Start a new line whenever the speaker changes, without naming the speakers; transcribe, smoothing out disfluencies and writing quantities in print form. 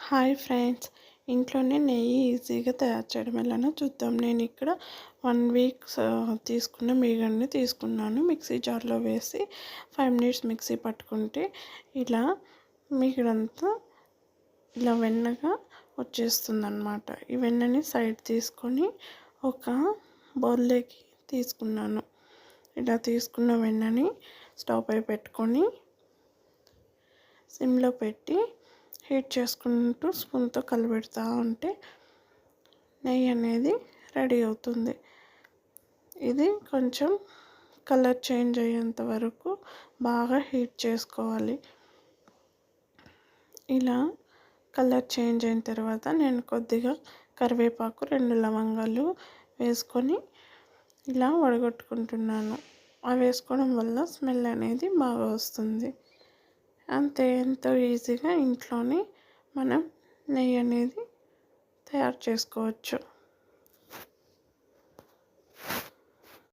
Hi friends, ఇంట్లోనే నెయ్యి ఈజీగా తయారు చేయడం ఎలానో చూద్దాం. నేను ఇక్కడ 1 వీక్ తీసుకున్న మీగడని తీసుకున్నాను. మిక్సీ జార్లో వేసి 5 మినిట్స్ మిక్సీ పట్టుకుంటే ఇలా మీగడంతా ఇలా వెన్నగా వచ్చేస్తుంది అన్నమాట. ఈ వెన్నని సైడ్ తీసుకొని ఒక బౌల్లోకి తీసుకున్నాను. ఇలా తీసుకున్న వెన్నని స్టవ్ పై పెట్టుకొని సిమ్లో పెట్టి హీట్ చేసుకుంటూ స్పూన్తో కలబెడతా ఉంటే నెయ్యి అనేది రెడీ అవుతుంది. ఇది కొంచెం కలర్ చేంజ్ అయ్యేంత వరకు బాగా హీట్ చేసుకోవాలి. ఇలా కలర్ చేంజ్ అయిన తర్వాత నేను కొద్దిగా కరివేపాకు 2 లవంగాలు వేసుకొని ఇలా వడగొట్టుకుంటున్నాను. అవి వేసుకోవడం వల్ల స్మెల్ అనేది బాగా వస్తుంది. అంతే, ఎంతో ఈజీగా ఇంట్లోనే మనం నెయ్యి అనేది తయారు చేసుకోవచ్చు.